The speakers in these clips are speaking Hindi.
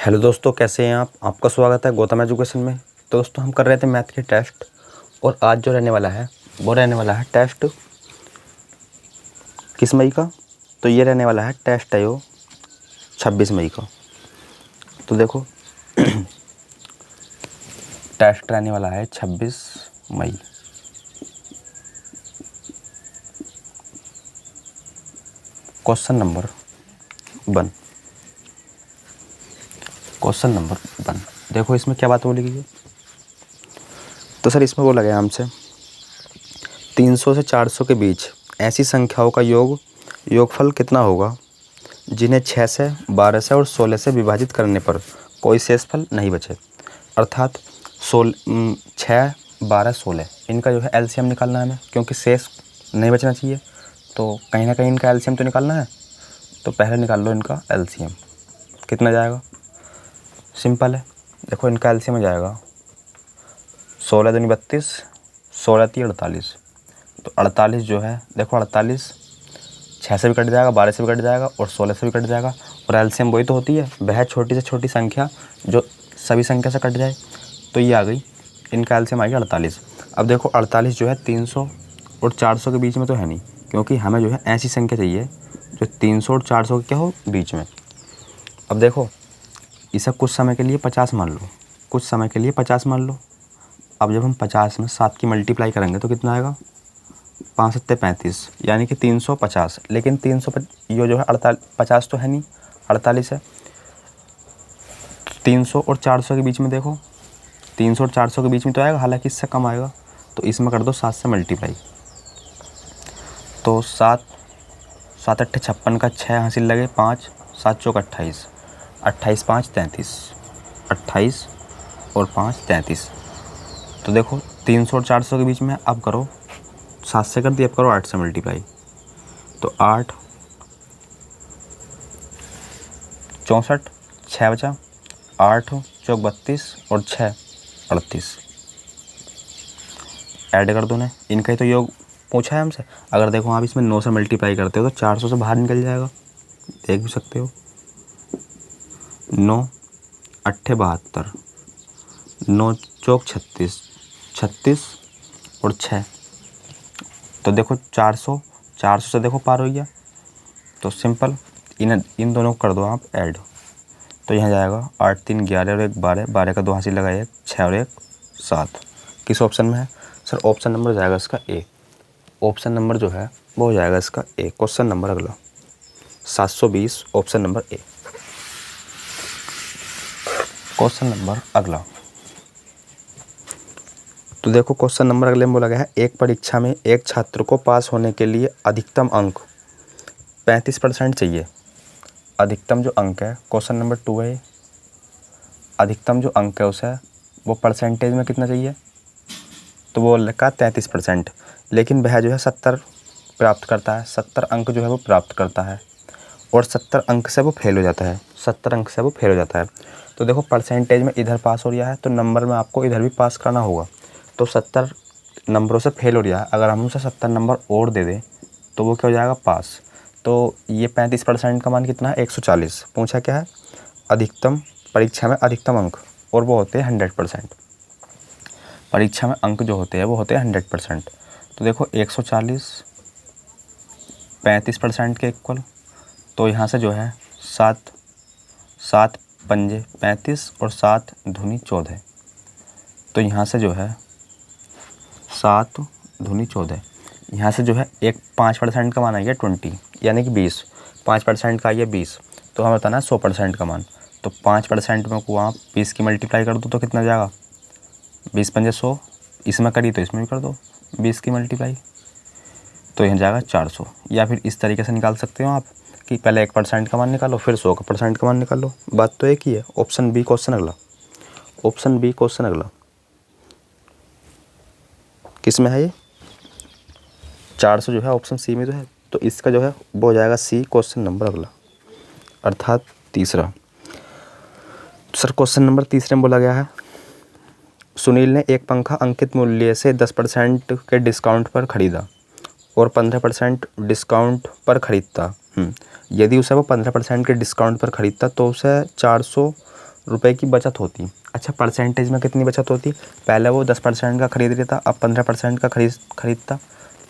हेलो दोस्तों, कैसे हैं आप? आपका स्वागत है गौतम एजुकेशन में। तो दोस्तों, हम कर रहे थे मैथ के टेस्ट और आज जो रहने वाला है वो रहने वाला है टेस्ट किस मई का। तो ये रहने वाला है टेस्ट है वो 26 मई का। तो देखो टेस्ट रहने वाला है 26 मई। Question number 1। क्वेश्चन नंबर 1 देखो, इसमें क्या बात बोली गई है। तो सर इसमें बोला गया हमसे 300 से 400 के बीच ऐसी संख्याओं का योगफल कितना होगा जिन्हें 6 से 12 से और 16 से विभाजित करने पर कोई शेषफल नहीं बचे। अर्थात 6, 12, 16 इनका जो है एलसीएम निकालना है हमें, क्योंकि शेष नहीं बचना चाहिए। तो कहीं ना कहीं इनका एलसीएम तो निकालना है। तो पहले निकाल लो इनका एलसीएम। कितना जाएगा? सिंपल है, देखो इनका एलसीएम हो जाएगा 16 दूनी 32, 16 तीन 48। तो 48 जो है, देखो 48 6 से भी कट जाएगा, 12 से भी कट जाएगा और 16 से भी कट जाएगा। और एलसीएम वही तो होती है, वह छोटी से छोटी संख्या जो सभी संख्या से कट जाए। तो ये आ गई, इनका एलसीएम आ गया 48। अब देखो 48 जो है 300 और 400 के बीच में तो है नहीं, क्योंकि हमें जो है ऐसी संख्या चाहिए जो 300 और 400 के क्या हो बीच में। अब देखो इसे कुछ समय के लिए 50 मान लो, कुछ समय के लिए 50 मान लो। अब जब हम 50 में 7 की मल्टीप्लाई करेंगे तो कितना आएगा? 5 सत्ते 35, यानी कि 350। लेकिन 300 ये जो है 50 तो है नहीं, 48 है। 300 और 400 के बीच में देखो, 300 और 400 के बीच में तो आएगा, हालांकि इससे कम आएगा। तो इसमें कर दो 7 से मल्टीप्लाई। तो 7 7 अट्ठे 56 का 6 हासिल लगे 5, 7 चौक 28, 28 5 33, 28 और 5 33। तो देखो 300 और 400 के बीच में अब करो 7 से कर दिया, अब करो 8 से मल्टीप्लाई। तो 8 64, 6 बचा, 8 चौक 32 और 6 38। ऐड कर दो ने, इनका ही तो योग पूछा है हमसे। अगर देखो आप इसमें 9 से मल्टीप्लाई करते हो तो 400 से बाहर निकल जाएगा, देख भी सकते हो। 9 अट्ठे 72, 9 चौक 36, 36 और 6। तो देखो 400 से देखो पार हो गया। तो सिंपल इन दोनों को कर दो आप ऐड। तो यहाँ जाएगा 8 3 11 और 1 12, 12 का 2 हासिल लगा 1, 6 और 1 7। किस ऑप्शन में है सर? ऑप्शन नंबर जाएगा इसका ए। ऑप्शन नंबर जो है वो हो जाएगा इसका ए। क्वेश्चन नंबर अगला 720, option number A. Question number अगला, तो देखो क्वेश्चन नंबर अगले में बोला गया है एक परीक्षा में एक छात्र को पास होने के लिए अधिकतम अंक 35% चाहिए। अधिकतम जो अंक है, क्वेश्चन नंबर 2 है, अधिकतम जो अंक है उसे वो परसेंटेज में कितना चाहिए? तो वो लिखा 33%। लेकिन वह जो है 70 प्राप्त करता है, 70 अंक जो है वो प्राप्त करता है और 70 अंक से वो फेल हो जाता है, 70 अंक से वो फेल हो जाता है। तो देखो परसेंटेज में इधर पास हो रहा है तो नंबर में आपको इधर भी पास करना होगा। तो 70 नंबरों से फेल हो रहा है, अगर हम उसे 70 नंबर और दे दें तो वो क्या हो जाएगा? पास। तो ये 35% का मान कितना है? 140। पूछा क्या है? अधिकतम परीक्षा में अधिकतम अंक, और वो होते हैं 100%। परीक्षा में अंक जो होते हैं वो होते हैं 100%। तो देखो 140 35% के इक्वल। तो यहाँ से जो है 7 7 पंजे 35 और 7 दूनी 14। तो यहाँ से जो है 7 दूनी 14, यहाँ से जो है एक 5% का मान आ गया 20, यानी कि 20। 5% का आ गया 20। तो हमें बताना है 100% का मान। तो 5% में को आप 20 की मल्टीप्लाई कर दो तो कितना जाएगा? 20 पंजे 100, इसमें करी तो इसमें भी कर दो 20 की मल्टीप्लाई। तो यहाँ जाएगा 400। या फिर इस तरीके से निकाल सकते हो आप कि पहले 1% का मान निकालो फिर 100% का मान निकालो। बात तो एक ही है। ऑप्शन बी क्वेश्चन अगला, ऑप्शन बी क्वेश्चन अगला किस में है? ये 400 जो है ऑप्शन सी में तो है। तो इसका जो है वो हो जाएगा सी, क्वेश्चन नंबर अगला, अर्थात तीसरा। सर क्वेश्चन नंबर तीसरे में बोला गया है सुनील ने एक पंखा अंकित मूल्य से 10% के डिस्काउंट पर खरीदा और 15% डिस्काउंट पर खरीदता। यदि उसे वो 15% के डिस्काउंट पर खरीदता तो उसे 400 रुपए की बचत होती। अच्छा, परसेंटेज में कितनी बचत होती? पहले वो 10% का खरीद रहा था, अब 15% का खरीदता,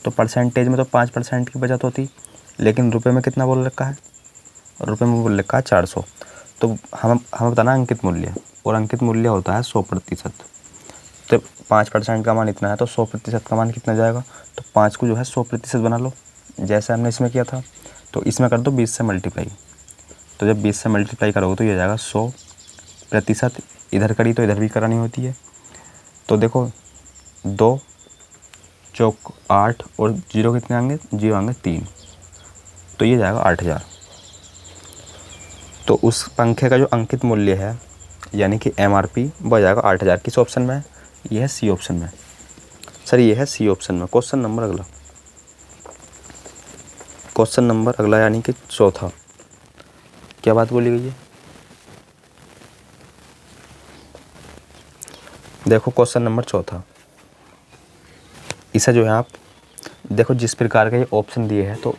तो परसेंटेज में तो 5% की बचत होती, लेकिन रुपए में कितना बोल रखा है? रुपए में बोल रखा है 400। तो हमें बताना अंकित मूल्य, और अंकित मूल्य होता है 100%। तो 5% का मान इतना है, तो 100% का मान कितना जाएगा? तो 5 को जो है 100% बना लो, जैसे हमने इसमें किया था। तो इसमें कर दो 20 से मल्टीप्लाई। तो जब 20 से मल्टीप्लाई करोगे तो ये जाएगा 100%। इधर करी तो इधर भी करानी होती है। तो देखो 2 चौक 8 और 0 कितने आएंगे? 0 आएंगे 3, तो ये जाएगा 8000। तो उस पंखे का जो अंकित मूल्य है यानी कि MRP वो जाएगा 8000। किस ऑप्शन में है? ये है सी ऑप्शन में। सर ये है सी ऑप्शन में। क्वेश्चन नंबर अगला, क्वेश्चन नंबर अगला यानी कि चौथा, क्या बात बोली गई है? देखो क्वेश्चन नंबर चौथा, इसे जो है आप देखो, जिस प्रकार के ये ऑप्शन दिए हैं तो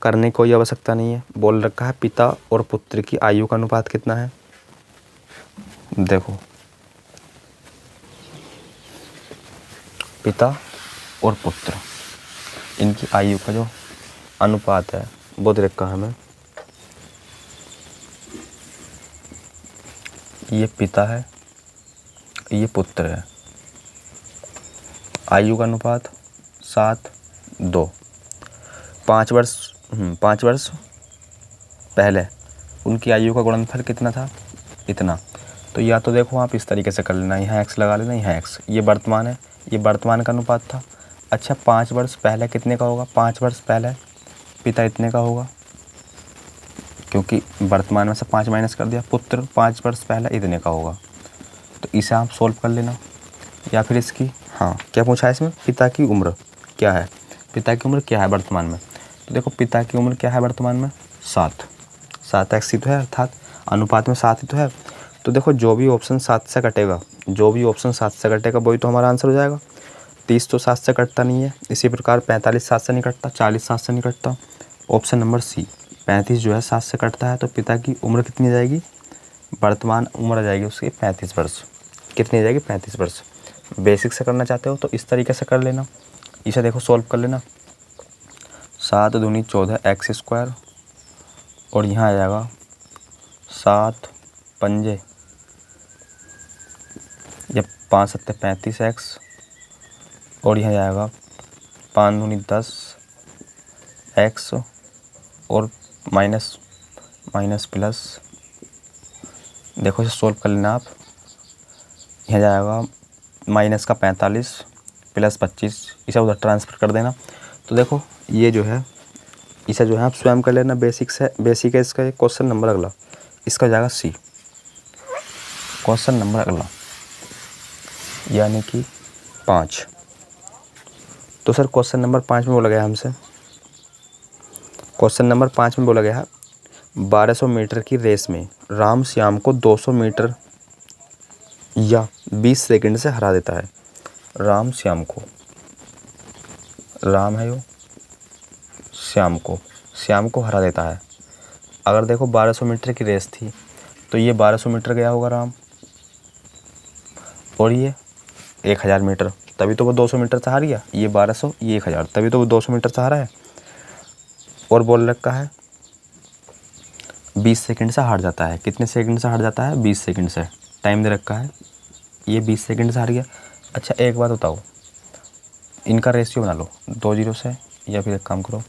करने की कोई आवश्यकता नहीं है। बोल रखा है पिता और पुत्र की आयु का अनुपात कितना है। देखो पिता और पुत्र, इनकी आयु का जो अनुपात है वो दे रखा है हमें। ये पिता है, ये पुत्र है। आयु का अनुपात 7:2। 5 वर्ष पहले उनकी आयु का गुणनफल कितना था? इतना। तो या तो देखो आप इस तरीके से कर लेना, यहाँ x लगा लेना, यहाँ x, ये वर्तमान है, ये वर्तमान का अनुपात था। अच्छा, 5 वर्ष पहले कितने का होगा? 5 वर्ष पहले पिता इतने का होगा, क्योंकि वर्तमान में से 5 माइनस कर दिया। पुत्र 5 वर्ष पहले इतने का होगा। तो इसे आप सोल्व कर लेना, या फिर इसकी, हाँ क्या पूछा है इसमें? पिता की उम्र क्या है? पिता की उम्र क्या है वर्तमान में? तो देखो पिता की उम्र क्या है वर्तमान में? 7x ही तो है, अर्थात अनुपात में 7 ही तो है। तो देखो जो भी ऑप्शन 7 से कटेगा, जो भी ऑप्शन 7 से कटेगा वही तो हमारा आंसर हो जाएगा। 30 तो 7 से कटता नहीं है, इसी प्रकार 45 7 से नहीं कटता, 40 7 से नहीं कटता। ऑप्शन नंबर सी 35 जो है 7 से कटता है। तो पिता की उम्र कितनी जाएगी? वर्तमान उम्र आ जाएगी उसकी 35 वर्ष। कितनी जाएगी? 35 वर्ष। बेसिक से करना चाहते हो तो इस तरीके से कर लेना, इसे देखो सोल्व कर लेना। 7 दूनी 14 x², और यहाँ आ जाएगा 7 पंजे या 5 7 35x, और यहाँ जाएगा 5 दूनी 10 x, और माइनस प्लस, देखो इसे सोल्व कर लेना आप। यहाँ जाएगा माइनस का 45 प्लस 25, इसे उधर ट्रांसफ़र कर देना। तो देखो ये जो है, इसे जो है आप स्वयं कर लेना बेसिक है इसका। क्वेश्चन नंबर अगला, इसका जाएगा सी। क्वेश्चन नंबर अगला यानी कि 5। तो सर क्वेश्चन नंबर 5 में बोला गया हमसे, क्वेश्चन नंबर 5 में बोला गया है 1200 मीटर की रेस में राम श्याम को 200 मीटर या 20 सेकंड से हरा देता है। राम श्याम को, राम है यो, श्याम को हरा देता है। अगर देखो 1200 मीटर की रेस थी तो ये 1200 मीटर गया होगा राम, और ये 1000 मीटर, तभी तो वो 200 मीटर से हार गया। ये 1200, ये 1000, तभी तो वो 200 मीटर से हारा है। और बोल रखा है 20 सेकंड से हार जाता है। कितने सेकंड से हार जाता है? 20 सेकंड से। टाइम दे रखा है, ये 20 सेकंड से हार गया। अच्छा एक बात बताओ, इनका रेशियो बना लो 2 0 से, या फिर एक काम करो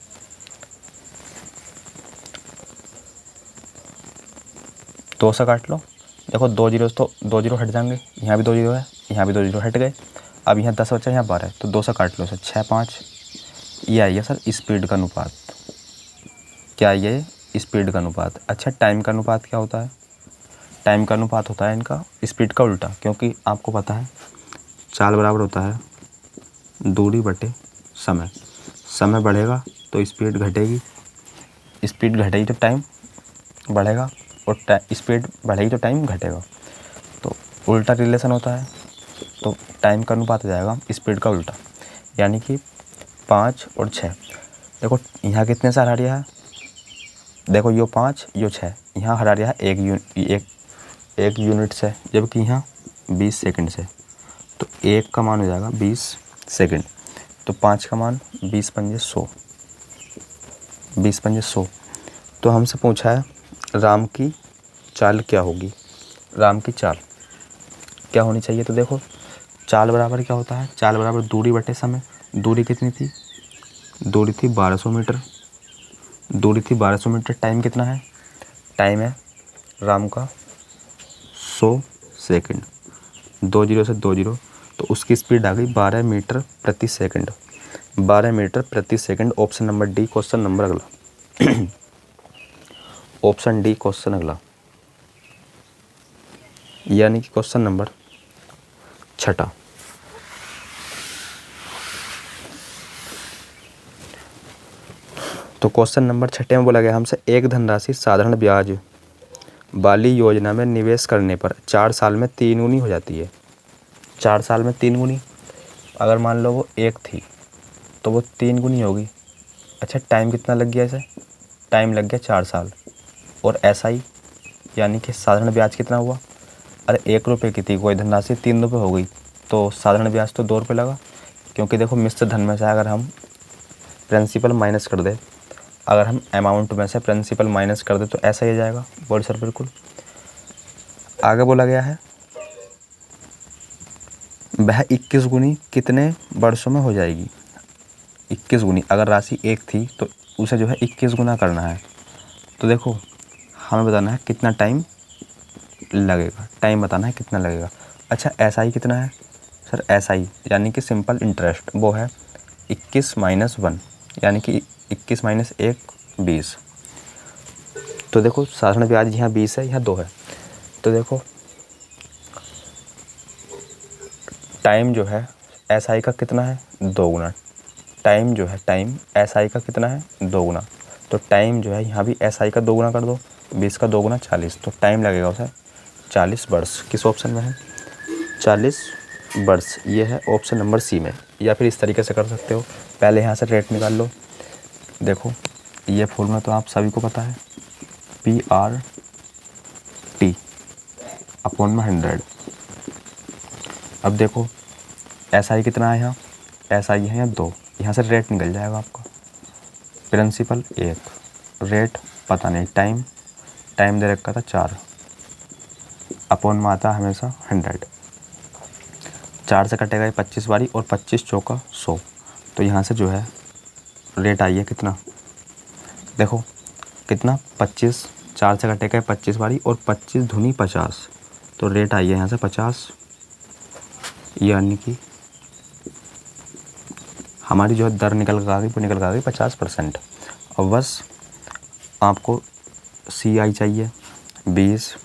2 से काट लो। देखो 2 0 तो 2 0 हट जाएंगे, यहाँ भी 2 0 है, यहाँ भी 2 0 हट गए। अब यहाँ 10 बचा, यहाँ 12, तो 2 से काट लो सर, 6 5। ये आइए सर स्पीड का अनुपात। क्या ये स्पीड का अनुपात? अच्छा टाइम का अनुपात क्या होता है? टाइम का अनुपात होता है इनका स्पीड का उल्टा, क्योंकि आपको पता है चाल बराबर होता है दूरी बटे समय। समय बढ़ेगा तो स्पीड घटेगी, स्पीड घटेगी तो टाइम बढ़ेगा, और स्पीड बढ़ेगी तो टाइम घटेगा। तो उल्टा रिलेशन होता है, तो टाइम का अनुपात हो जाएगा स्पीड का उल्टा, यानी कि 5 और 6। देखो यहाँ कितने से हरा रहा है? देखो यो 5 यो 6, यहाँ हरा रहा है एक 1 यूनिट से, जबकि यहाँ 20 सेकंड से। तो 1 का मान हो जाएगा 20 सेकंड। तो 5 का मान 20 पंजे 100, 20 पंजे 100। तो हमसे पूछा है राम की चाल क्या होगी। राम की चाल क्या होनी चाहिए। तो देखो चाल बराबर क्या होता है, चाल बराबर दूरी बटे समय। दूरी कितनी थी, दूरी थी 1200 मीटर, दूरी थी 1200 मीटर। टाइम कितना है, टाइम है राम का 100 सेकंड। 20 से 20, तो उसकी स्पीड आ गई 12 मीटर प्रति सेकंड। 12 मीटर प्रति second. Option number D question number अगला। ऑप्शन डी क्वेश्चन अगला, यानी कि क्वेश्चन नंबर 6। तो क्वेश्चन नंबर 6 में बोला गया हमसे एक धनराशि साधारण ब्याज वाली योजना में निवेश करने पर 4 साल में 3 गुनी हो जाती है। 4 साल में 3 गुनी। अगर मान लो वो 1 थी तो वो 3 गुनी होगी। अच्छा टाइम कितना लग गया इसे, टाइम लग गया 4 साल। और SI यानी कि साधारण ब्याज कितना हुआ, अरे 1 रुपये की थी कोई धनराशि 3 रुपये हो गई, तो साधारण ब्याज तो 2 रुपये लगा। क्योंकि देखो मिश्र धन में से अगर हम प्रिंसिपल माइनस कर दे, अगर हम अमाउंट में से प्रिंसिपल माइनस कर दे तो ऐसा ही आ जाएगा। बोल सर बिल्कुल। आगे बोला गया है वह 21 गुनी कितने वर्षों में हो जाएगी। 21 गुनी, अगर राशि 1 थी तो उसे जो है 21 गुना करना है। तो देखो हमें बताना है कितना टाइम लगेगा, टाइम बताना है कितना लगेगा। अच्छा SI कितना है सर, SI यानी कि सिंपल इंटरेस्ट, वो है 21 - 1 यानी कि 21 - 1 20। तो देखो साधारण ब्याज यहाँ 20 है, यहाँ 2 है। तो देखो टाइम जो है SI का कितना है 2 गुना। टाइम जो है टाइम SI का कितना है 2 गुना। तो टाइम जो है यहाँ भी SI का 2 गुना कर दो, 20 का 2 गुना 40। तो टाइम लगेगा उसे 40 वर्ष। किस ऑप्शन में है 40 वर्ष, ये है ऑप्शन नंबर सी में। या फिर इस तरीके से कर सकते हो, पहले यहाँ से रेट निकाल लो। देखो ये फॉर्मूला तो आप सभी को पता है, PRT अपॉन में 100। अब देखो SI कितना है, यहाँ SI है यहाँ 2, यहाँ से रेट निकल जाएगा आपका। प्रिंसिपल 1, रेट पता नहीं, टाइम दे रखा था 4, अपॉन में आता हमेशा 100। 4 से कटेगा 25 बारी और 25 चौका 100। तो यहाँ से जो है रेट आई है कितना, देखो कितना 25, 4 से कटेगा 25 बारी और 25 दूनी 50। तो रेट आई है यहाँ से 50, यानी कि हमारी जो है दर निकल कर आ गई, वो निकल कर आ गई 50%। और बस आपको CI चाहिए 20,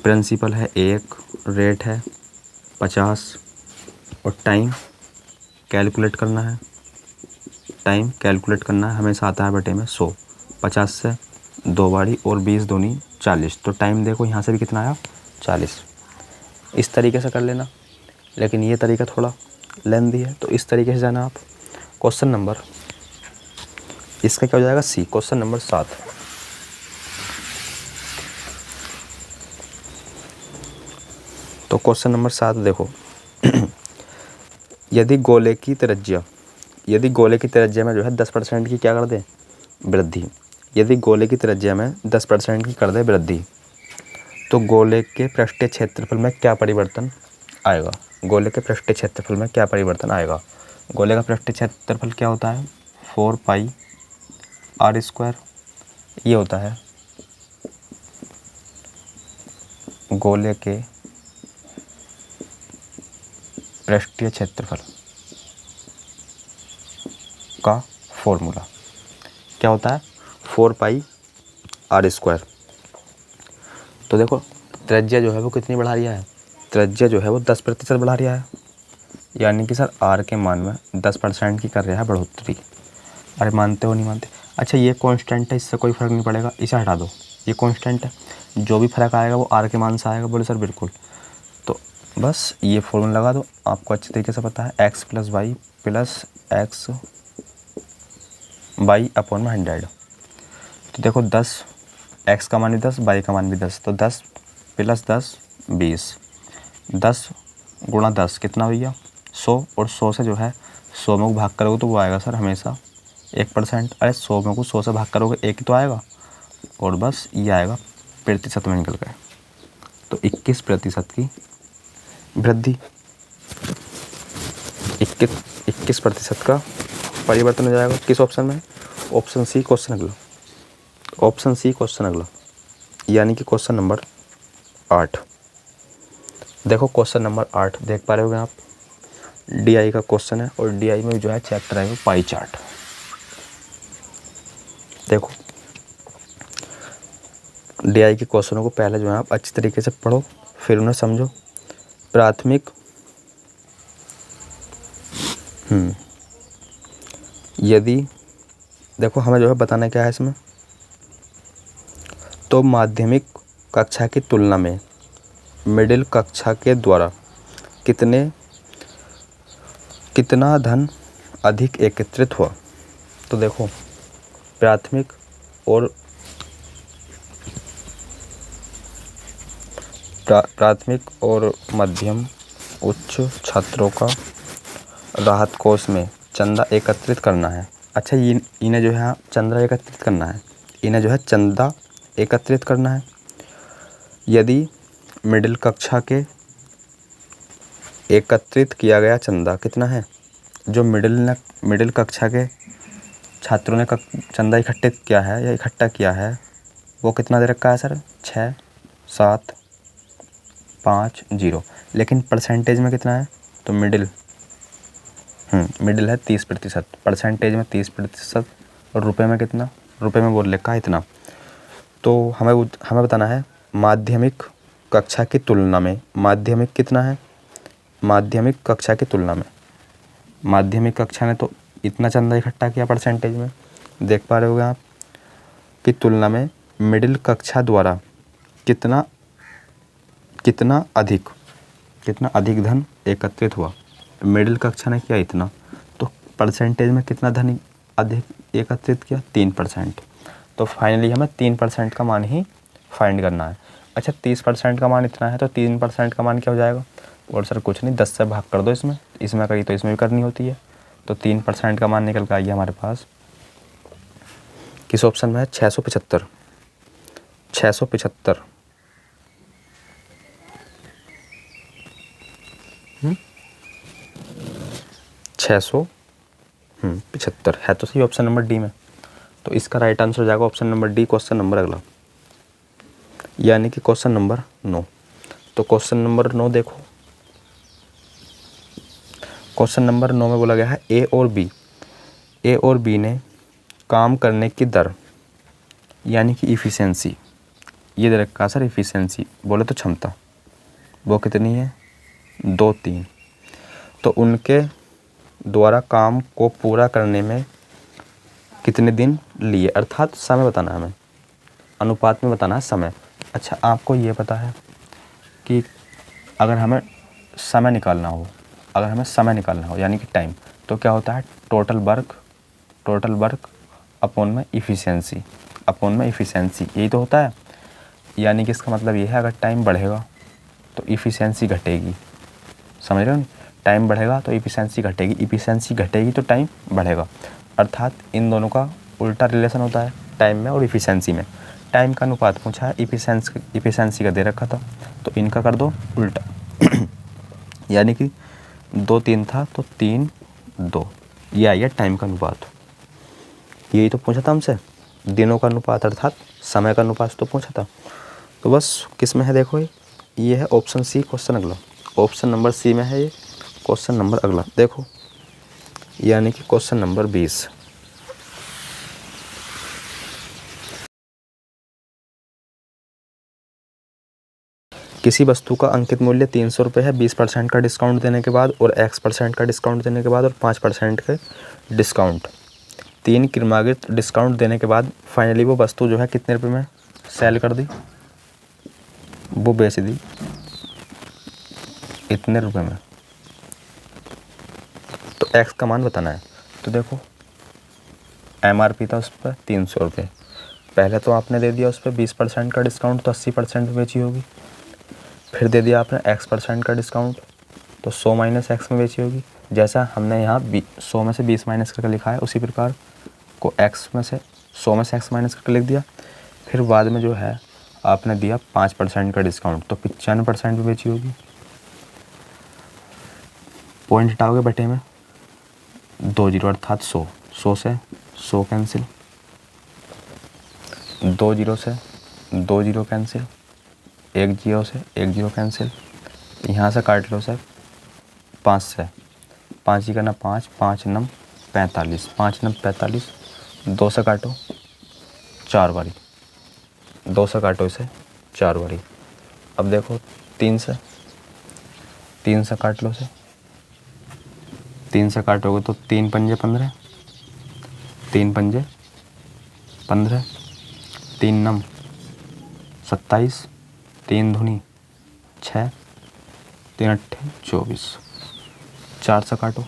प्रिंसिपल है 1, रेट है 50 और टाइम कैलकुलेट करना है। टाइम कैलकुलेट करना है, हमेशा आता है बटे में 100। 50 से 2 बारी और 20 दूनी 40। तो टाइम देखो यहाँ से भी कितना आया 40। इस तरीके से कर लेना, लेकिन ये तरीका थोड़ा लेंथी है, तो इस तरीके से जाना आप। क्वेश्चन नंबर इसका क्या हो जाएगा सी, क्वेश्चन नंबर 7। तो क्वेश्चन नंबर 7 देखो यदि गोले की त्रिज्या में जो है 10% की क्या कर दे वृद्धि, यदि गोले की त्रिज्या में 10% की कर दे वृद्धि, तो गोले के पृष्ठीय क्षेत्रफल में क्या परिवर्तन आएगा। गोले के पृष्ठीय क्षेत्रफल में क्या परिवर्तन आएगा। गोले का पृष्ठीय क्षेत्रफल क्या होता है 4πr²। ये होता है गोले के पृष्ठीय क्षेत्रफल का फॉर्मूला क्या होता है 4πr²। तो देखो त्रिज्या जो है वो कितनी बढ़ा रिया है, त्रिज्या जो है वो 10% बढ़ा रिया है, यानी कि सर R के मान में 10% की कर रहा है बढ़ोतरी। अरे मानते हो नहीं मानते। अच्छा ये कांस्टेंट है, इससे कोई फ़र्क नहीं पड़ेगा, इसे हटा दो, ये कांस्टेंट है, जो भी फर्क आएगा वो R के मान से आएगा। बोले सर बिल्कुल। तो बस ये फॉर्मूला लगा दो, आपको अच्छे तरीके से पता है x + y + xy अपॉन में 100। तो देखो 10, x का मान भी 10, y का मान भी 10, तो 10 प्लस 10 20, 10 गुणा 10 कितना भैया 100, और 100 से जो है 100 में को भाग करोगे तो वो आएगा सर हमेशा 1%। अरे 100 में को 100 से भाग करोगे 1 ही तो आएगा, और बस ये आएगा प्रतिशत में निकल गए। तो 21% की वृद्धि, 21% का परिवर्तन हो जाएगा किस ऑप्शन में? ऑप्शन सी क्वेश्चन अगला, ऑप्शन सी क्वेश्चन अगला, यानी कि क्वेश्चन नंबर 8। देखो क्वेश्चन नंबर 8 देख पा रहे होगे आप, डीआई का क्वेश्चन है, और डीआई में जो है चैप्टर है वो पाई चार्ट। देखो डीआई के क्वेश्चनों को पहले जो है आप अच्छी तरीके से पढ़ो, फिर उन्हें समझो। प्राथमिक यदि देखो हमें जो है बताना क्या है इसमें, तो माध्यमिक कक्षा की तुलना में मिडिल कक्षा के द्वारा कितना धन अधिक एकत्रित हुआ। तो देखो प्राथमिक और मध्यम उच्च छात्रों का राहत कोष में चंदा एकत्रित करना है। अच्छा इन्हें जो है चंदा एकत्रित करना है, इन्हें जो है चंदा एकत्रित करना है। यदि मिडिल कक्षा के एकत्रित किया गया चंदा कितना है, जो मिडिल कक्षा के छात्रों ने चंदा इकट्ठा किया है वो कितना दे रखा है सर? 6 7 5 0। लेकिन परसेंटेज में कितना है? तो मिडिल है 30%, परसेंटेज में 30%, और रुपए में कितना? रुपए में बोल रखा है इतना। तो हमें बताना है माध्यमिक कक्षा की तुलना में, माध्यमिक कितना है? माध्यमिक कक्षा की तुलना में, माध्यमिक कक्षा ने तो इतना चंदा इकट्ठा किया परसेंटेज में, देख पा रहे होगे आप, की तुलना में मिडिल कक्षा द्वारा कितना अधिक धन एकत्रित हुआ। मिडिल कक्षा ने किया इतना, तो परसेंटेज में कितना धन अधिक एकत्रित किया? 3%। तो फाइनली हमें 3% का मान ही फाइंड करना है। अच्छा 30% का मान इतना है, तो 3% का मान क्या हो जाएगा? और सर कुछ नहीं, 10 से भाग कर दो, इसमें करी तो इसमें भी करनी होती है। तो 3% का मान निकल कर आइए हमारे पास किस ऑप्शन में है? 675। 675 675 है तो सही ऑप्शन नंबर डी में। तो इसका राइट आंसर हो जाएगा option number D, question number अगला, यानी कि क्वेश्चन नंबर 9। तो क्वेश्चन नंबर 9 देखो, क्वेश्चन नंबर 9 में बोला गया है ए और बी ने काम करने की दर यानी कि इफ़िशेंसी, ये दे रखा है सर इफ़िशेंसी, बोले तो क्षमता, वो कितनी है? 2 3। तो उनके द्वारा काम को पूरा करने में कितने दिन लिए, अर्थात समय बताना है हमें, अनुपात में बताना है समय। अच्छा आपको ये पता है कि अगर हमें समय निकालना हो यानी कि टाइम, तो क्या होता है? टोटल वर्क अपॉन में इफ़िशेंसी, यही तो होता है। यानी कि इसका मतलब ये है अगर टाइम बढ़ेगा तो इफ़िशेंसी घटेगी, समझ रहे हो? टाइम बढ़ेगा तो इफ़िशेंसी घटेगी तो टाइम बढ़ेगा, अर्थात इन दोनों का उल्टा रिलेशन होता है टाइम में और इफ़िशेंसी में। टाइम का अनुपात पूछा है, इफ़िशेंसी का दे रखा था, तो इनका कर दो उल्टा यानी कि 2 3 था तो 3 2, ये आइए टाइम का अनुपात। यही तो पूछा था हमसे, दिनों का अनुपात अर्थात समय का अनुपात तो पूछा था। तो बस किस में है देखो, ये है ऑप्शन सी क्वेश्चन अगला, ऑप्शन नंबर सी में है ये क्वेश्चन नंबर अगला देखो, यानी कि क्वेश्चन नंबर 20। किसी वस्तु का अंकित मूल्य 300 रुपये है 20% का डिस्काउंट देने के बाद, और X% का डिस्काउंट देने के बाद, और 5% के डिस्काउंट, 3 क्रमागत डिस्काउंट देने के बाद फाइनली वो वस्तु जो है कितने रुपये में सेल कर दी, वो बेच दी इतने रुपये में। तो X का मान बताना है। तो देखो MRP था उस पर 300 रुपये, पहले तो आपने दे दिया उस पर 20% का डिस्काउंट, तो 80% बेची होगी। फिर दे दिया आपने x% का डिस्काउंट, तो 100 माइनस x में बेची होगी। जैसा हमने यहाँ 100 में से 20 माइनस करके लिखा है, उसी प्रकार को x में से 100 में से x माइनस करके लिख दिया। फिर बाद में जो है आपने दिया 5% का डिस्काउंट, तो 95% में बेची होगी। पॉइंट हटाओगे बटे में 2 जीरो अर्थात 100, 100 से 100 कैंसिल, 2 जीरो से 2 जीरो कैंसिल, 1 जीरो से 1 जीरो कैंसिल। यहाँ से काट लो सर 5 से, 5 ही करना 5, 5 नम 45, 5 नम 45, 2 से काटो 4 बारी, 2 से काटो इसे 4 बारी। अब देखो 3 से काट लो इसे, 3 से काटोगे तो 3 पंजे 15, 3 पंजे 15, 3 नम 27, 3 धुनी 6, 3 अट्ठे 24, 4 से काटो,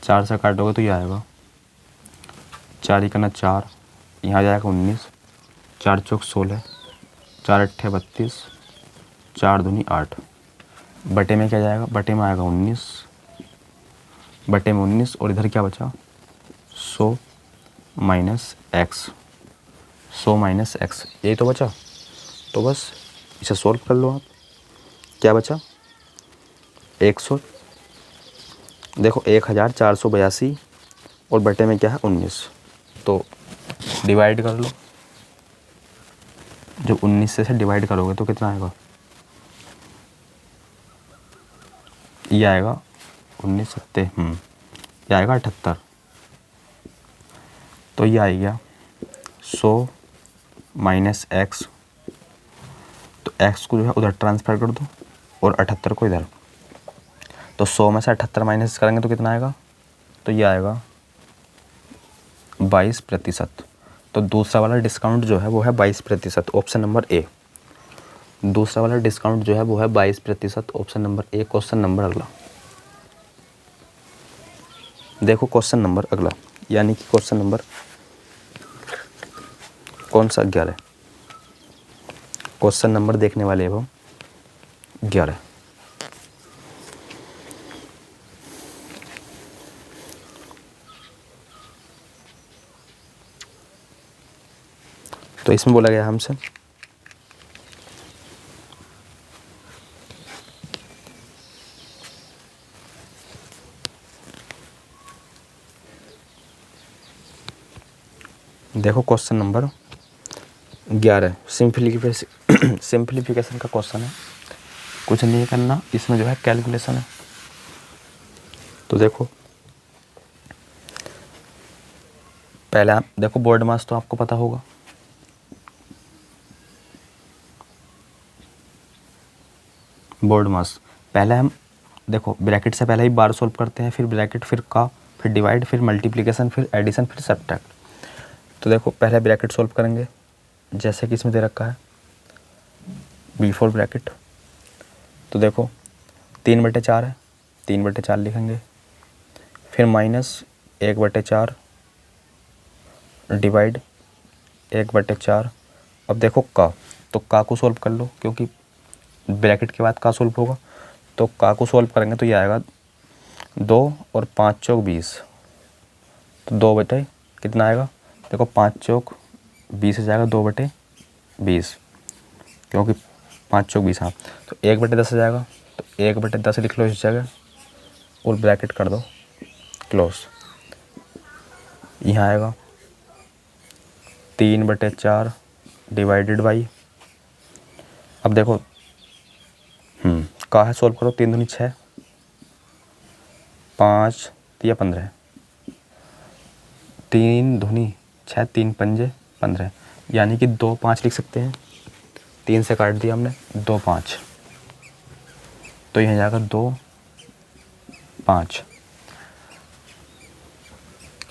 4 से काटोगे तो ये आएगा 4 ही करना 4, यहाँ जाएगा 19, 4 चौक 16, 4 अट्ठे 32, 4 धुनी 8। बटे में क्या जाएगा, बटे में आएगा 19, बटे में 19 और इधर क्या बचा 100 माइनस एक्स, 100 माइनस एक्स, यही तो बचा। तो बस इसे सोल्व कर लो आप। क्या बचा 100, देखो 1482 और बटे में क्या है 19, तो डिवाइड कर लो। जब 19 से डिवाइड करोगे तो कितना आएगा, ये आएगा 19 सत्ते ये आएगा 78। तो ये आ गया 100 माइनस एक्स, तो एक्स को जो है उधर ट्रांसफ़र कर दो और 78 को इधर। तो 100 में से 78 माइनस करेंगे तो कितना आएगा, तो ये आएगा 22%। तो दूसरा वाला डिस्काउंट जो है वो है 22%, ऑप्शन नंबर ए। दूसरा वाला डिस्काउंट जो है वो है 22%, option number A. Question number अगला देखो, क्वेश्चन नंबर अगला यानी कि क्वेश्चन नंबर कौन सा 11, क्वेश्चन नंबर देखने वाले वो 11। तो इसमें बोला गया हमसे देखो क्वेश्चन नंबर 11 सिंप्लीफिकेशन का क्वेश्चन है, कुछ नहीं करना, इसमें जो है कैलकुलेशन है। तो देखो पहले आप देखो बोर्ड मास तो आपको पता होगा, बोर्ड मास पहले हम देखो ब्रैकेट से पहले ही बार सॉल्व करते हैं, फिर ब्रैकेट, फिर का, फिर डिवाइड, फिर मल्टीप्लिकेशन, फिर एडिशन, फिर सब्ट्रैक्ट। तो देखो पहले ब्रैकेट सॉल्व करेंगे जैसे कि इसमें दे रखा है बिफोर ब्रैकेट। तो देखो 3/4 है, 3/4 लिखेंगे, फिर माइनस 1/4 डिवाइड 1/4। अब देखो का, तो का को सॉल्व कर लो क्योंकि ब्रैकेट के बाद का सॉल्व होगा। तो का को सॉल्व करेंगे तो ये आएगा 2 और 5 चौक 20, तो 2 बटे कितना आएगा, देखो 5 चौक 20 हो जाएगा 2/20, क्योंकि 5 चौक 20, हाँ। तो 1/10 हो जाएगा, तो 1/10 लिख लो इस जगह और ब्रैकेट कर दो क्लोज। यहाँ आएगा 3/4 डिवाइडेड बाई, अब देखो का है सॉल्व करो, 3 दूनी 6, 5 या 15, 3 दूनी 6, 3 पंजे 15, यानी कि 2 5 लिख सकते हैं। 3 से काट दिया हमने, 2 5, तो यहाँ जाएगा 2 5।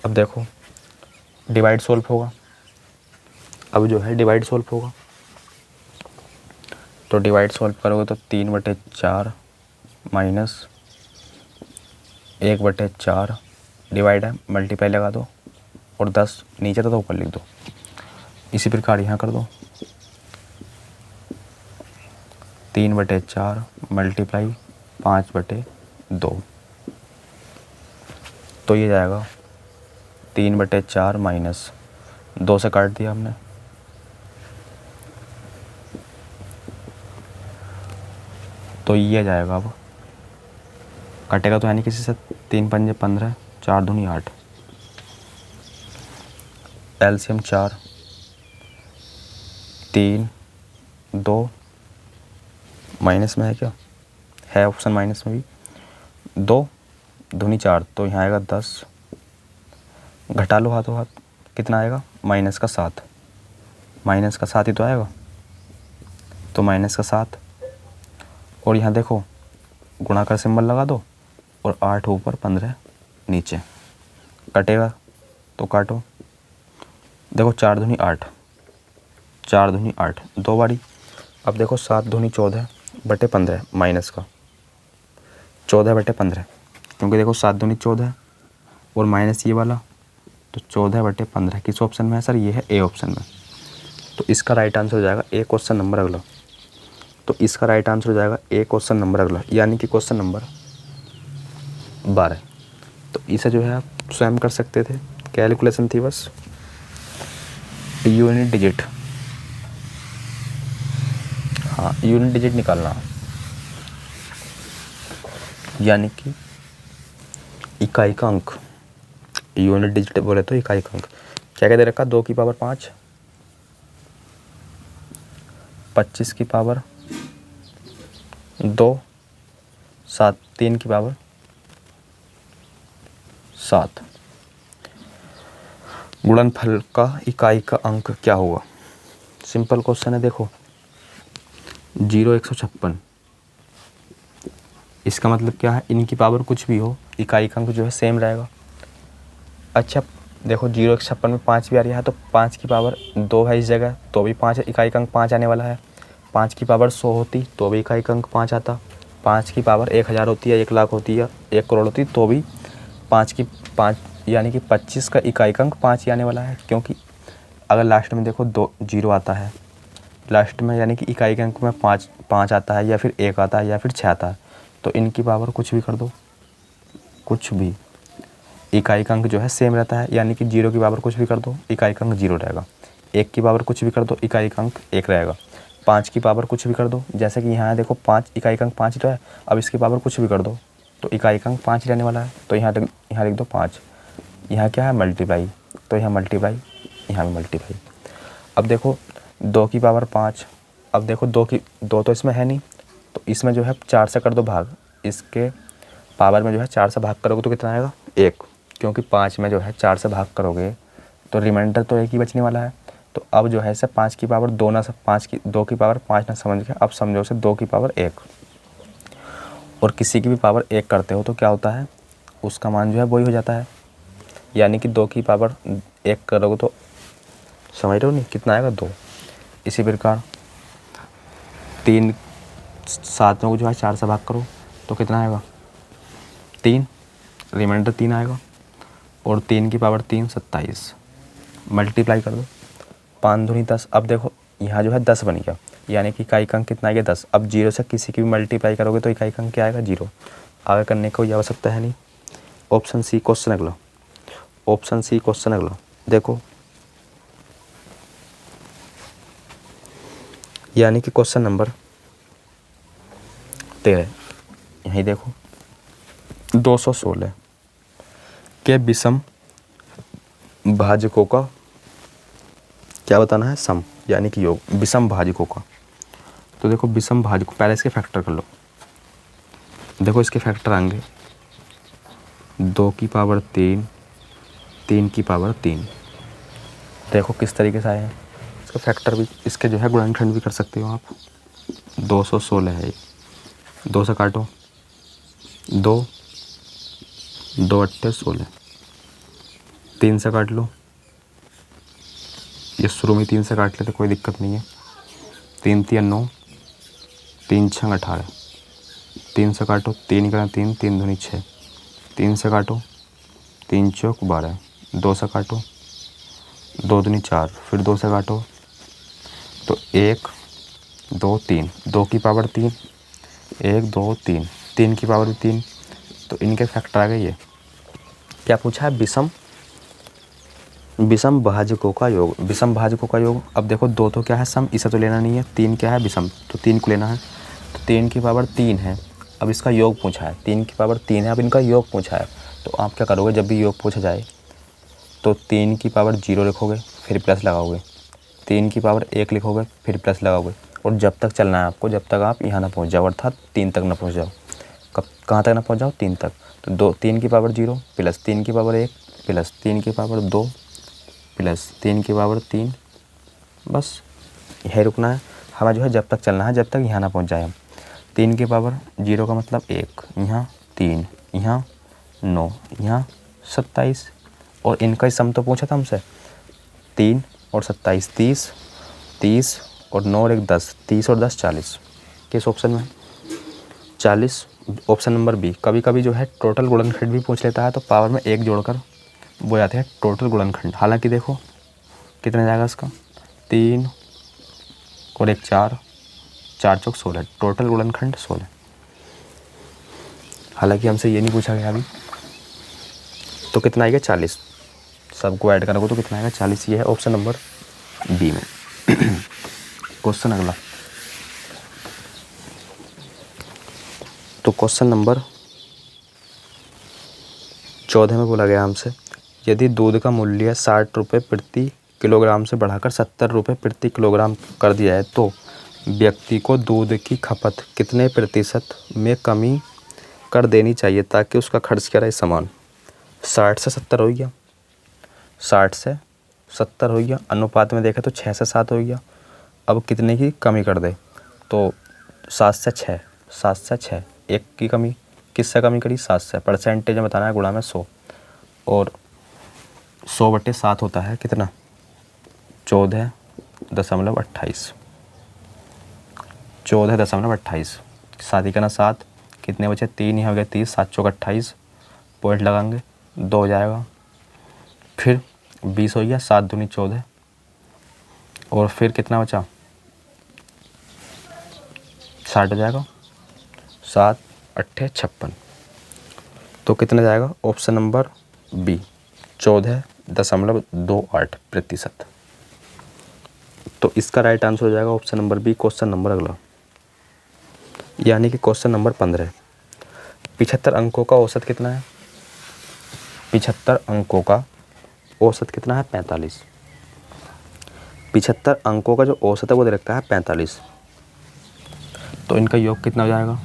अब देखो डिवाइड सॉल्व होगा, अब जो है डिवाइड सॉल्व होगा। तो डिवाइड सॉल्व करोगे तो 3/4 माइनस 1/4 डिवाइड है, मल्टीप्लाई लगा दो और 10 नीचे तो ऊपर लिख दो। इसी प्रकार यहाँ कर दो, 3/4 मल्टीप्लाई 5/2, तो ये जाएगा 3/4 माइनस 2 से काट दिया हमने, तो ये जाएगा। अब कटेगा तो यानी किसी से 3 पंजे 15, 4 दूनी 8, एलसीएम 4, 3, 2 माइनस में है क्या, है ऑप्शन माइनस में भी, 2 दूनी 4, तो यहाँ आएगा 10, घटा लो हाथों हाथ, कितना आएगा -7, -7 ही तो आएगा, तो -7, और यहाँ देखो गुणा का सिंबल लगा दो और 8 ऊपर 15 नीचे, कटेगा तो काटो, देखो 4 दूनी 8, 4 दूनी 8 दो बारी। अब देखो 7 दूनी 14/15 माइनस का 14/15, क्योंकि देखो 7 दूनी 14 और माइनस ये वाला, तो 14/15 किस ऑप्शन में है सर, ये है ए ऑप्शन में। तो इसका राइट आंसर हो जाएगा ए क्वेश्चन नंबर अगला, तो इसका राइट आंसर हो जाएगा ए क्वेश्चन नंबर अगला, यानी कि क्वेश्चन नंबर 12। तो इसे जो है आप स्वयं कर सकते थे, कैलकुलेशन थी बस, यूनिट डिजिट, हाँ यूनिट डिजिट निकालना, यानी कि इकाई का अंक, यूनिट डिजिट बोले तो इकाई का अंक। क्या क्या दे रखा, 2 की पावर 5, 25 की पावर 2, 7, 3 की पावर 7। गुणनफल का इकाई का अंक क्या होगा, सिंपल क्वेश्चन है। देखो 0 156, इसका मतलब क्या है, इनकी पावर कुछ भी हो इकाई का अंक जो है सेम रहेगा। अच्छा देखो 0 156 में 5 भी आ रहा है, तो 5 की पावर 2 है इस जगह, तो भी 5 इकाई का अंक 5 आने वाला है। 5 की पावर 100 होती तो भी इकाई का अंक 5 आता। 5 की पावर 1000 होती है, 1 लाख होती है, 1 करोड़ होती तो भी 5 यानी कि 25 का इकाई का अंक 5 ही आने वाला है, क्योंकि अगर लास्ट में देखो 2 0 आता है लास्ट में, यानी कि इकाई के अंक में 5 आता है, या फिर 1 आता है, या फिर 6 आता है, तो इनकी पावर कुछ भी कर दो, कुछ भी, इकाई का अंक जो है सेम रहता है, यानी कि 0 की पावर कुछ भी कर दो इकाई का अंक 0 रहेगा, 1 की पावर कुछ भी कर दो इकाई का अंक 1 रहेगा, 5 की पावर कुछ भी कर दो, जैसे कि यहाँ है देखो 5 इकाई का अंक 5 तो है, अब इसकी पावर कुछ भी कर दो तो इकाई का अंक 5 रहने वाला है, तो यहाँ लिख दो 5, यहाँ क्या है मल्टीप्लाई, तो यहाँ मल्टीप्लाई, यहाँ भी मल्टीप्लाई। अब देखो 2 की पावर 5, अब देखो 2 तो इसमें है नहीं, तो इसमें जो है 4 से कर दो भाग, इसके पावर में जो है 4 से भाग करोगे तो कितना आएगा 1, क्योंकि 5 में जो है 4 से भाग करोगे तो रिमाइंडर तो 1 ही बचने वाला है। तो अब जो है इसे 5 की पावर 2 ना, 2 की पावर 5 ना समझ के अब समझो इसे 2 की पावर 1, और किसी की भी पावर 1 करते हो तो क्या होता है, उसका मान जो है वही हो जाता है, यानी कि 2 की पावर 1 करोगे तो समझ रहे हो नहीं कितना आएगा 2। इसी प्रकार 3 7 में जो है 4 से भाग करो तो कितना आएगा 3, रिमाइंडर 3 आएगा, और 3 की पावर 3 27, मल्टीप्लाई कर दो, 5 दूनी 10। अब देखो यहाँ जो है 10 बन गया, यानी कि इकाई का अंक कितना आ गया 10। अब 0 से किसी की भी मल्टीप्लाई करोगे तो इकाई का अंक क्या आएगा 0, आगे करने को कोई आवश्यकता है नहीं। ऑप्शन सी क्वेश्चन अगला, ऑप्शन सी क्वेश्चन अगला देखो, यानी कि क्वेश्चन नंबर 13, यहीं देखो 216 के विषम भाजकों का क्या बताना है, सम यानी कि योग, विषम भाजकों का। तो देखो विषम भाजक, पहले इसके फैक्टर कर लो, देखो इसके फैक्टर आएंगे 2 की पावर 3, 3 की पावर 3, देखो किस तरीके से आए हैं, इसका फैक्टर भी, इसके जो है गुणनखंड भी कर सकते हो आप। 216 है, 2 से काटो 2, 2 8 16, 3 से काट लो, ये शुरू में 3 से काट लेते कोई दिक्कत नहीं है, 3 3 9, 3 6 18, 3 से काटो 3 का 3, 3 दूनी 6, 3 से काटो 3 चौक 12, 2 से काटो 2 दूनी 4, फिर 2 से काटो तो 1 2 3, 2 की पावर 3, 1 2 3, 3 की पावर 3, तो इनके फैक्टर आ गए ये। क्या पूछा है? विषम भाजकों का योग। विषम भाजकों का योग। अब देखो 2 तो क्या है? सम, इसे तो लेना नहीं है। 3 क्या है? विषम, तो 3 को लेना है। तो 3 की पावर 3 है, अब इसका योग पूछा है। 3 की पावर 3 है, अब इनका योग पूछा है। तो आप क्या करोगे, जब भी योग पूछा जाए तो 3 की पावर 0 लिखोगे, फिर प्लस लगाओगे। 3 की पावर 1 लिखोगे, फिर प्लस लगाओगे। और जब तक चलना है आपको, जब तक आप यहाँ ना पहुँच जाओ, अर्थात 3 तक ना पहुँच जाओ। कहाँ तक ना पहुँच जाओ? 3 तक। तो 3 की पावर 0 प्लस 3 की पावर 1 प्लस 3 की पावर 2 प्लस 3 की पावर 3, बस यही रुकना है हमें, जो है जब तक चलना है, जब तक यहाँ ना पहुँच जाए हम। 3 की पावर 0 का मतलब 1, यहाँ 3, यहाँ 9, यहाँ 27, और इनका ही सम तो पूछा था हमसे। 3 और 27 30, 30 और 9 और 1 10, 30 और 10 40। किस ऑप्शन में? 40, ऑप्शन नंबर बी। कभी कभी जो है टोटल गुणनखंड भी पूछ लेता है, तो पावर में 1 जोड़कर वो जाते हैं टोटल गुणनखंड। हालांकि देखो कितने जाएगा इसका, 3 और 1 4, 4 चौक 16, टोटल गुणनखंड 16। हालांकि हमसे ये नहीं पूछा गया अभी। तो कितना आएगा? 40। सबको ऐड करोगे तो कितना आएगा? 40। ये है ऑप्शन नंबर बी में। क्वेश्चन अगला, तो क्वेश्चन नंबर 14 में बोला गया हमसे, यदि दूध का मूल्य 60 रुपये प्रति किलोग्राम से बढ़ाकर 70 रुपये प्रति किलोग्राम कर दिया है, तो व्यक्ति को दूध की खपत कितने प्रतिशत में कमी कर देनी चाहिए ताकि उसका खर्च क्या रहे समान? 60 से 70 हो गया, 60 से 70 हो गया। अनुपात में देखें तो 6 से 7 हो गया। अब कितने की कमी कर दे? तो 7 से 6, 7 से 6, 1 की कमी। किससे कमी करी? 7 से। परसेंटेज में बताना है, गुणा में 100, और 100/7 होता है कितना? 14.28, 14.28। 7 का ना 7, कितने बचे? 3 ही हो गए, 30, 7 चौक 28, पॉइंट लगाएंगे 2 हो जाएगा। फिर 20 हो गया, 7 दूनी 14, और फिर कितना बचा? 60 हो जाएगा, 7 8 56। तो कितना जाएगा? Option number B, 14.28%। तो इसका राइट आंसर हो जाएगा option number B. Question number अगला, यानी कि क्वेश्चन नंबर 15। 75 अंकों का औसत कितना है? 75 अंकों का औसत कितना है? 45। 75 अंकों का जो औसत है वो दे रखा है 45। तो इनका योग कितना हो जाएगा?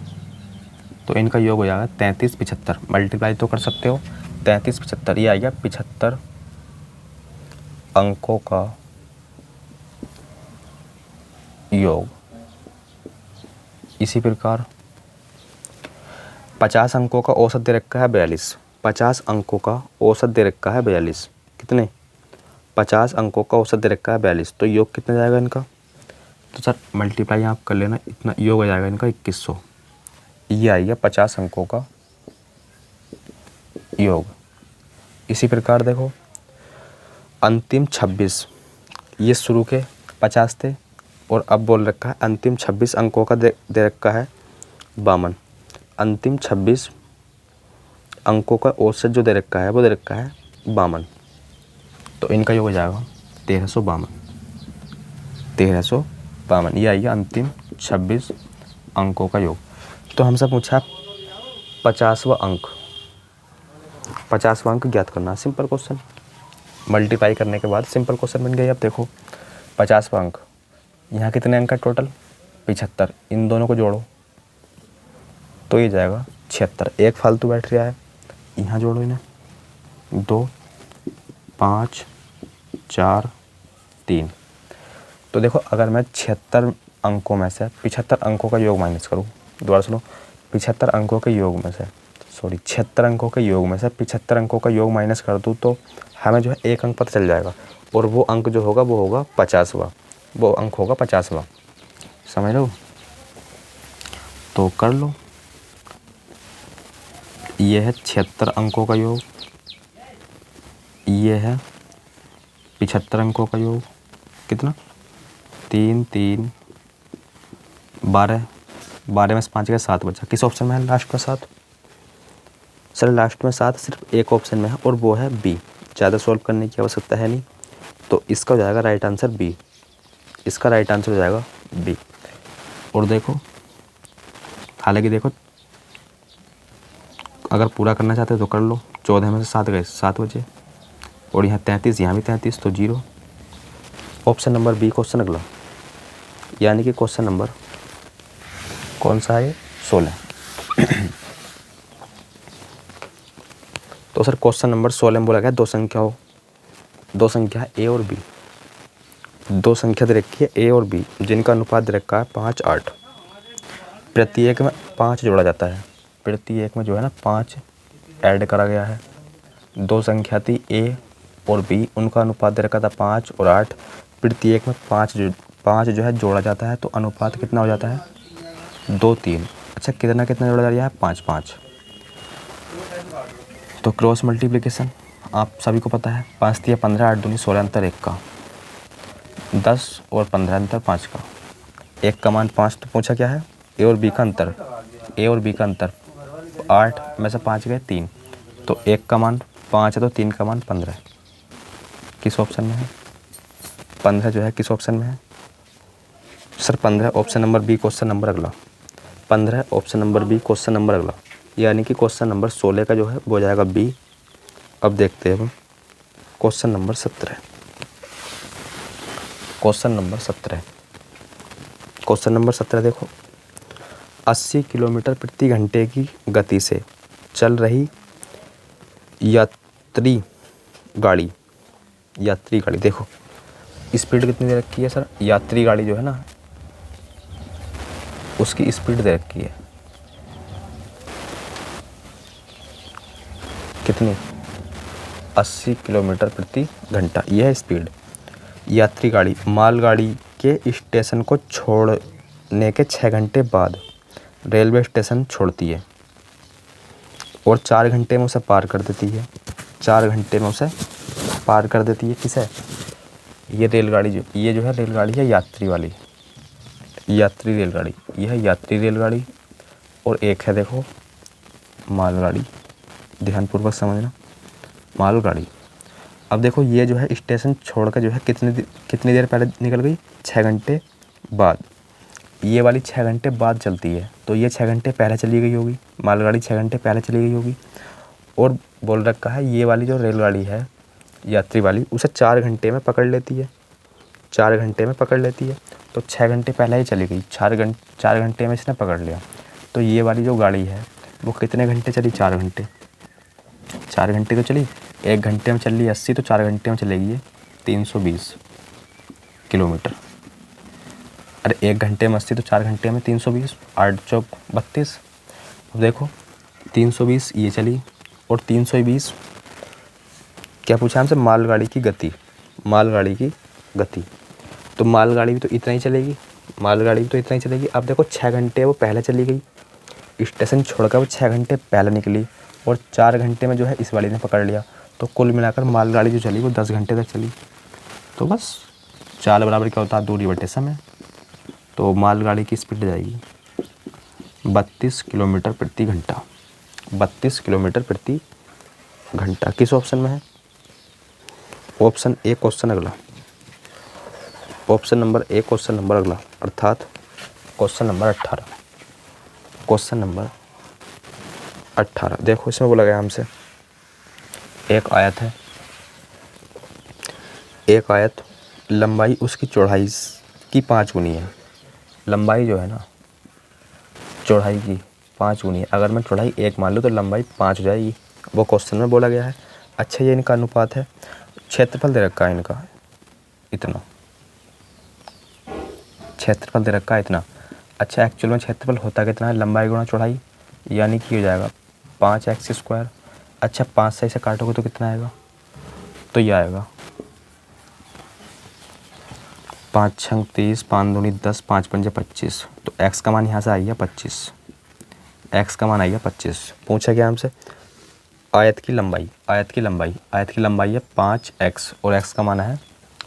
तो इनका योग हो जाएगा 33 75। मल्टीप्लाई तो कर सकते हो, 33 75, ये आएगा 75 अंकों का योग। इसी प्रकार 50 अंकों का औसत दे रखा है 42। 50 अंकों का औसत दे रखा है 42। कितने? 50 अंकों का औसत दे रखा है 42। तो योग कितना जाएगा इनका? तो सर मल्टीप्लाई आप कर लेना, इतना योग हो जाएगा इनका 2100। ये आएगा 50 अंकों का योग। इसी प्रकार देखो अंतिम 26, ये शुरू के 50 थे, और अब बोल रखा है अंतिम 26 अंकों का दे रखा है 52। अंतिम 26 अंकों का औसत जो दे रखा है वो दे रखा है 52। तो इनका योग हो जाएगा 1352। 1352 ये आएगा अंतिम 26 अंकों का योग। तो हमसे पूछा 50वां अंक, 50वां अंक ज्ञात करना। सिंपल क्वेश्चन, मल्टीप्लाई करने के बाद सिंपल क्वेश्चन बन गया। अब देखो 50वां अंक, यहाँ कितने अंक है टोटल? 75। इन दोनों को जोड़ो तो ये जाएगा 76। एक फालतू बैठ रहा है, यहाँ जोड़ो इन्हें, 2 5 4 3। तो देखो अगर मैं 76 अंकों में से 75 अंकों का योग माइनस करूँ, दोबारा सुनो, 75 अंकों के योग में से 76 अंकों के योग में से 75 अंकों का योग माइनस कर दूँ, तो हमें जो है एक अंक पता चल जाएगा, और वो अंक जो होगा वो होगा 50वां। वो अंक होगा 50वां। समझ लो? तो कर लो। ये है 76 अंकों का योग, ये है 75 अंकों का योग। कितना? 3 3 12, 12 में से 5 गए 7 बचा। किस ऑप्शन में है लास्ट में 7? सर लास्ट में 7 सिर्फ एक ऑप्शन में है और वो है बी। ज़्यादा सॉल्व करने की आवश्यकता है नहीं, तो इसका हो जाएगा राइट आंसर बी। इसका राइट आंसर हो जाएगा बी। और देखो, हालांकि देखो अगर पूरा करना चाहते हो तो कर लो। 14 में से 7 गए 7 बचे, और यहाँ 33, यहाँ भी 33, तो 0। ऑप्शन नंबर बी क्वेश्चन अगला, यानी कि क्वेश्चन नंबर कौन सा है? 16। तो सर क्वेश्चन नंबर 16 में बोला गया दो संख्या है ए और बी। दो संख्या दे रखी है ए और बी जिनका अनुपात दे रखा है 5, 8। प्रत्येक में 5 जोड़ा जाता है। प्रत्येक में जो है ना 5 ऐड करा गया है। दो संख्या थी ए और बी, उनका अनुपात दे रखा था 5 और 8। प्रत्येक में 5 जो है जोड़ा जाता है, तो अनुपात कितना हो जाता है? 2, 3। अच्छा, कितना जोड़ा जा रहा है? 5, 5। तो क्रॉस मल्टीप्लिकेशन आप सभी को पता है, 5 तिया 15, 8 दूनी 16, अंतर 1 का, 10 और 15 अंतर 5 का। 1 का मान 5, तो पूछा क्या है? ए और बी का अंतर। ए और बी का अंतर 8 में से 5 गए 3, तो 1 का मान 5 है, तो 3 का मान 15 है। किस ऑप्शन में है? 15 जो है किस ऑप्शन में है? Sir 15 option number B question number अगला। 15 option number B question number अगला, यानी कि क्वेश्चन नंबर 16 का जो है वो जाएगा बी। अब देखते हैं question number 17। Question number 17, question number 17 देखो, 80 किलोमीटर प्रति घंटे की गति से चल रही यात्री गाड़ी देखो स्पीड कितनी दे रखी है सर? यात्री गाड़ी जो है ना उसकी स्पीड दे रखी है कितनी? 80 किलोमीटर प्रति घंटा, यह है स्पीड। यात्री गाड़ी मालगाड़ी के स्टेशन को छोड़ने के 6 घंटे बाद रेलवे स्टेशन छोड़ती है और 4 घंटे में उसे पार कर देती है। 4 घंटे में उसे पार कर देती है। किसे? ये रेलगाड़ी ये जो है रेलगाड़ी है यात्री वाली, यात्री रेलगाड़ी। यह है यात्री रेलगाड़ी, और एक है देखो मालगाड़ी। ध्यानपूर्वक समझना, मालगाड़ी। अब देखो ये जो है स्टेशन छोड़कर जो है कितनी देर पहले निकल गई? 6 घंटे बाद। ये वाली 6 घंटे बाद चलती है, तो ये 6 घंटे पहले चली गई होगी, मालगाड़ी 6 घंटे पहले चली गई होगी। और बोल रखा है ये वाली जो रेलगाड़ी है यात्री वाली उसे 4 घंटे में पकड़ लेती है। 4 घंटे में पकड़ लेती है, तो 6 घंटे पहले ही चली गई, 4 घंटे में इसने पकड़ लिया। तो ये वाली जो गाड़ी है वो कितने घंटे चली? 4 घंटे। 4 घंटे तो चली, 1 घंटे में चल रही 80, तो 4 घंटे में चलेगी ये 320 किलोमीटर। अरे 1 घंटे में 80, तो 4 घंटे में 320, 8 चौक 32। अब देखो 320 ये चली, और 320 क्या पूछा हमसे? मालगाड़ी की गति। मालगाड़ी की गति, तो मालगाड़ी भी तो इतना ही चलेगी, मालगाड़ी भी तो इतना ही चलेगी। अब देखो 6 घंटे वो पहले चली गई, स्टेशन छोड़कर वो 6 घंटे पहले निकली, और 4 घंटे में जो है इस वाली ने पकड़ लिया। तो कुल मिलाकर मालगाड़ी जो चली वो 10 घंटे तक चली। तो बस चाल बराबर क्या होता है? दूरी बटे समय। तो मालगाड़ी की स्पीड जाएगी 32 किलोमीटर प्रति घंटा। 32 किलोमीटर प्रति घंटा। किस ऑप्शन में है? ऑप्शन ए क्वेश्चन अगला, option number A question number अगला, अर्थात क्वेश्चन नंबर 18। क्वेश्चन नंबर 18 देखो, इसमें बोला गया हमसे एक आयत है। एक आयत लंबाई उसकी चौड़ाई की 5 गुनी है। लंबाई जो है ना चौड़ाई की 5 गुनी है। अगर मैं चौड़ाई 1 मान लूँ तो लंबाई 5 हो जाएगी, वो क्वेश्चन में बोला गया है। अच्छा, ये इनका अनुपात है। क्षेत्रफल दे रखा है इनका इतना, क्षेत्रफल दे रखा है इतना। अच्छा, एक्चुअल में क्षेत्रफल होता कितना है? लंबाई गुणा चौड़ाई, यानी कि हो जाएगा 5x²। अच्छा, 5 से इसे काटोगे तो कितना आएगा? तो ये आएगा 5 छंग 30, 5 दूनी 10, 5 पंजे 25। तो x का मान यहाँ से आ गया 25। x का मान आ गया 25। पूछा गया हमसे आयत की लंबाई। आयत की लंबाई है 5x, और x का मान है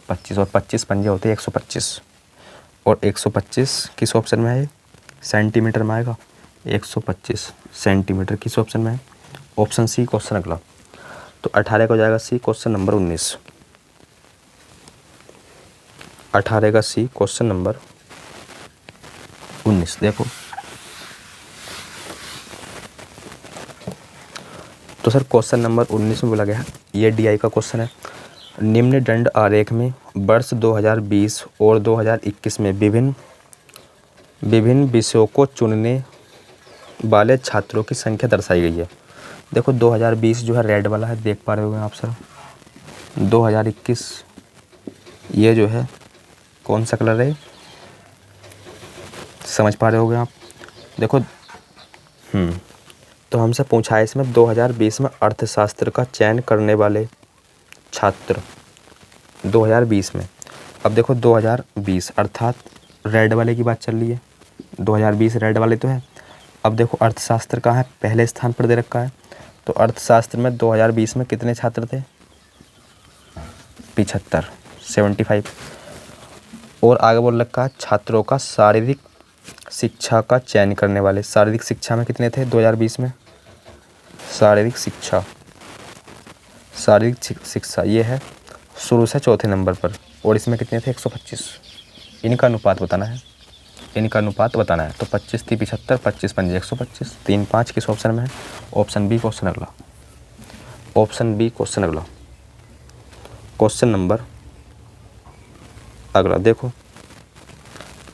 25, और 25 पंजे होते हैं 125, और 125 किस ऑप्शन में है? सेंटीमीटर में आएगा 125 सेंटीमीटर। किस ऑप्शन में है? ऑप्शन सी क्वेश्चन अगला। तो 18 का हो जाएगा सी क्वेश्चन नंबर 19। 18 का सी क्वेश्चन नंबर 19। देखो तो सर क्वेश्चन नंबर 19 में बोला गया है, ये डीआई का क्वेश्चन है। निम्न दंड आरेख में वर्ष 2020 और 2021 में विभिन्न विषयों को चुनने वाले छात्रों की संख्या दर्शाई गई है। देखो 2020 जो है रेड वाला है, देख पा रहे होंगे आप सर। 2021 ये जो है कौन सा कलर है, समझ पा रहे होंगे आप। देखो तो हमसे पूछा है इसमें 2020 में अर्थशास्त्र का चयन करने वाले छात्र 2020 में। अब देखो 2020 अर्थात रेड वाले की बात चल रही है, 2020 रेड वाले तो है। अब देखो अर्थशास्त्र कहाँ है, पहले स्थान पर दे रखा है। तो अर्थशास्त्र में 2020 में कितने छात्र थे? 75। और आगे बोल रखा है छात्रों का शारीरिक शिक्षा का चयन करने वाले। शारीरिक शिक्षा में कितने थे 2020 में? शारीरिक शिक्षा ये है शुरू से चौथे नंबर पर, और इसमें कितने थे? 125। इनका अनुपात बताना है, तो 25 थी 75, 25 पंजे 125, 3 5 किस ऑप्शन में है? ऑप्शन बी क्वेश्चन अगला। क्वेश्चन नंबर अगला देखो,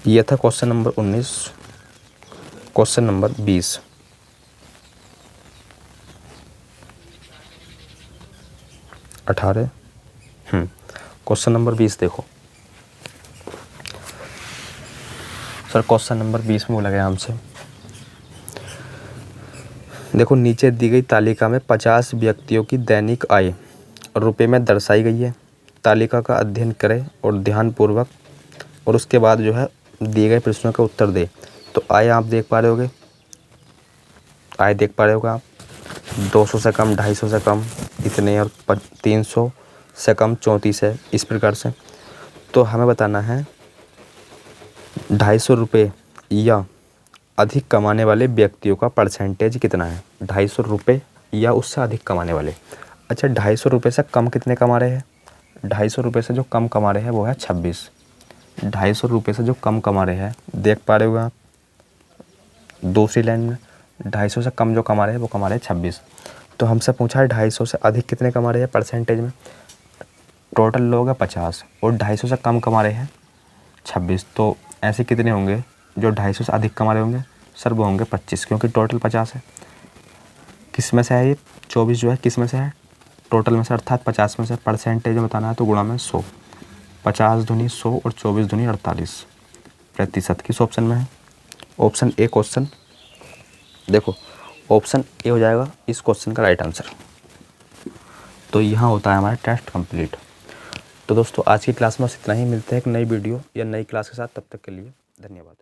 यह था question number 19। Question number 20 18 question number 20 देखो सर। क्वेश्चन नंबर 20 में बोला गया हमसे, देखो नीचे दी गई तालिका में 50 व्यक्तियों की दैनिक आय रुपए में दर्शाई गई है। तालिका का अध्ययन करें और ध्यानपूर्वक, और उसके बाद जो है दिए गए प्रश्नों का उत्तर दे। तो आय आप देख पा रहे होगे, आप 200 से कम, 250 से कम इतने, और 300 से कम 34 है, इस प्रकार से। तो हमें बताना है 250 रुपये या अधिक कमाने वाले व्यक्तियों का परसेंटेज कितना है। 250 रुपये या उससे अधिक कमाने वाले। अच्छा 250 रुपये से कम कितने कमा रहे हैं? 250 रुपये से जो कम कमा रहे हैं वो है 26। 250 रुपये से जो कम कमा रहे हैं, देख पा रहे हो आप दूसरी लाइन में, 250 से कम जो कमा रहे हैं वो कमा रहे हैं 26। तो हमसे पूछा है 250 से अधिक कितने कमा रहे हैं परसेंटेज में। टोटल लोग हैं 50 और 250 से कम कमा रहे हैं 26। तो ऐसे कितने होंगे जो 250 से अधिक कमा रहे होंगे? सर वो होंगे 25, क्योंकि टोटल 50 है। किस में से है ये 24 जो है, किस में से है? टोटल में से, अर्थात 50 में से। परसेंटेज में बताना है तो गुणा में 100। 50 दूनी 100 और 24 दूनी 48 प्रतिशत। किस ऑप्शन में है? Option A question. देखो ऑप्शन ए हो जाएगा इस क्वेश्चन का राइट आंसर। तो यहाँ होता है हमारा टेस्ट कंप्लीट। तो दोस्तों आज की क्लास में बस इतना ही। मिलते हैं एक नई वीडियो या नई क्लास के साथ, तब तक के लिए धन्यवाद।